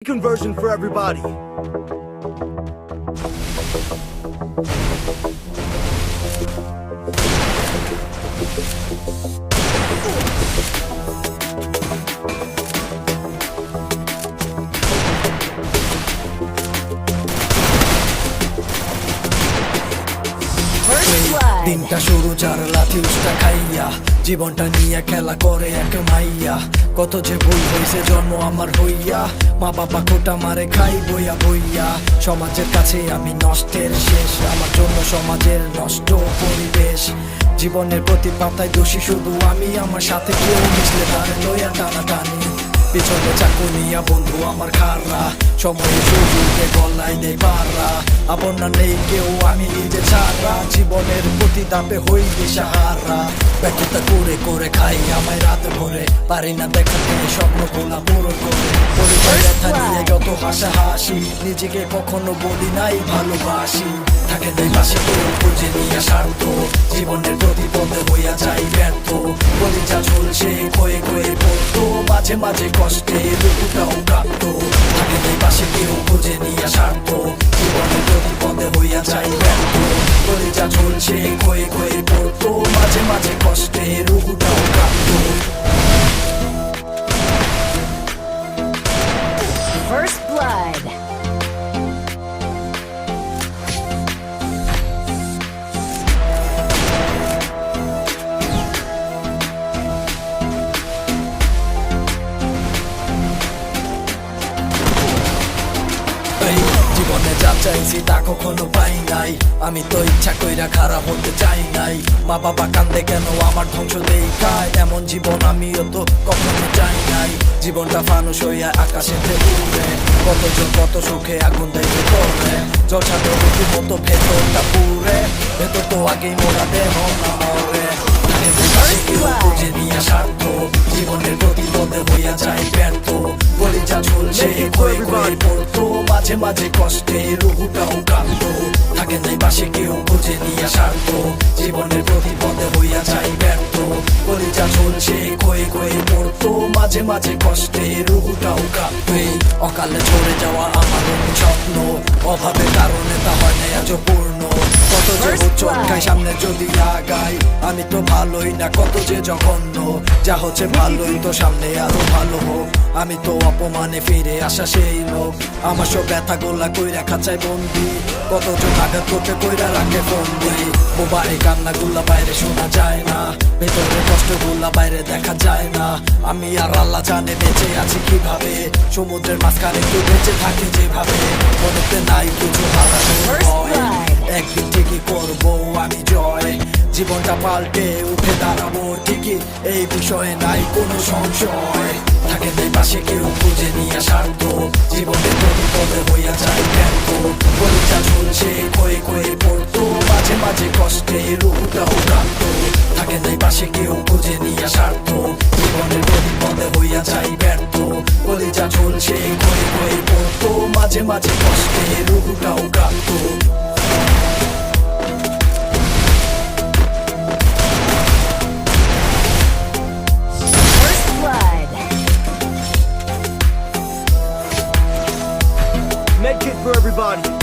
conversion for everybody. দিনটা শুরু যার লাথি উস্তা খাইয়া, জীবনটা নিয়ে খেলা করে এক মাইয়া। কত যে ভুল হয়েছে জন্ম আমার হইয়া, মা বাবা খোটা মারে খাই বইয়া বইয়া। সমাজের কাছে আমি নষ্টের শেষ, আমার জন্য সমাজের নষ্ট পরিবেশ। জীবনের প্রতি পাতায় দোষী শুধু আমি, আমার সাথে কেউ মিশলে তারে লইয়া টানাটানি। পিছনে চাকু নিয়া বন্ধু আমার খাররা, সময়ে সুযোগে গলায় দেয় পাররা। আপন না নেই কেউ আমি নিজে ছাড়া, জীবনের প্রতি দাপে হই দিশাহারা। ব্যর্থতা করে করে খাই আমায় রাত ভরে, পারি না দেখাতে স্বপ্ন গোলা পূরণ করে। পরিচয় ব্যথা নিয়ে যত হাসাহাসি, নিজেকে কখনো বলি নাই ভালোবাসি। থাকে দেয় পাশে কেউ খুঁজে নিয়ে স্বার্থ, জীবনের প্রতি পদে হইয়া যাই ব্যর্থ। কলিজা ঝুলছে ক্ষয়ে ক্ষয়ে পড়তো, মাঝে মাঝে কষ্টে রূপটাও কাঁপত। থাকে দেয় পাশে কেউ খুঁজে নিয়ে স্বার্থ, জীবনের প্রতি পদে হইয়া যাই ব্যর্থ। কলিজা ঝুলছে ক্ষয়ে ক্ষয়ে পড়তো, মাঝে মাঝে কষ্টে রূপটাও কাঁপত। First Blood. জীবনে যা চাইছি তা কখনো পাই নাই, আমি তো ইচ্ছা কইরা খারাপ হতে চাই নাই। মা বাবা কান্দে কেন আমার ধ্বংস দেখায়, এমন জীবন আমিও তো কখনো চাই নাই। জীবনটা ফানুস হইয়া আকাশেতে উড়ে, কতজন কত সুখে আগুন দেখে করে। জলছাতে রুটির মতো ভেতরটা পুরে, ভেতর তো আগেই মোরা দেহ না মরে। খুঁজে নিয়ে স্বার্থ, জীবনের প্রতি পদে হইয়া যায় ব্যর্থ। কলিজা ঝুলছে ক্ষয়ে ক্ষয়ে পড়তো, মাঝে মাঝে কষ্টে রুহুটাও কাঁপত। থাকে নাই পাশে কেউ খুঁজে নিয়ে স্বার্থ, জীবনের প্রতি পদে হইয়া যায় ব্যর্থ। কলিজা ঝুলছে ক্ষয়ে ক্ষয়ে পড়তো, মাঝে মাঝে কষ্টে রুহুটাও কাঁপত। অকালে ঝরে যাওয়া আমার স্বপ্ন, অভাবের কারণে তা হয় না আজ পূর্ণ। কত যে চটকাই সামনে যদি আগাই, আমি তো ভালোই না কত যে জঘন্য। যা হচ্ছে ভালোই তো সামনে আরো ভালো হোক, আমি তো অপমানে ফিরে আসা সেই লোক। আমার সব ব্যথা গোলা কইরা খাঁচায় বন্দি, কতজন আঘাত করতে কইরা রাখে বন্দি। মোবাইলে কান্না গুলা বাইরে শোনা যায় না, ভেতরে কষ্ট গুলা বাইরে দেখা যায় না। আমি আর আল্লাহ জানে বেঁচে আছি কিভাবে, সমুদ্রের মাঝখানে কেউ বেঁচে থাকে যেভাবে। মনেতে নাই কিছু হারানোর ভয়, একদিন ঠিকই করবো আমি জয়। জীবনটা পাল্টে উঠে দাঁড়াবো ঠিকই, এই বিষয়ে নাই কোনো সংশয়। থাকে দেয় পাশে কেউ খুঁজে নিয়ে স্বার্থ, জীবনের প্রতি পদে হইয়া যায় ব্যর্থ। কলিজা ঝুলছে ক্ষয়ে ক্ষয়ে পড়তো, মাঝে মাঝে কষ্টে রূপটাও কাঁপত। থাকে দেয় পাশে কেউ খুঁজে নিয়ে স্বার্থ, জীবনের প্রতি পদে হইয়া যায় ব্যর্থ। কলিজা ঝুলছে ক্ষয়ে ক্ষয়ে পড়তো, মাঝে মাঝে কষ্টে রূপটাও কাঁপত। Medkit for everybody.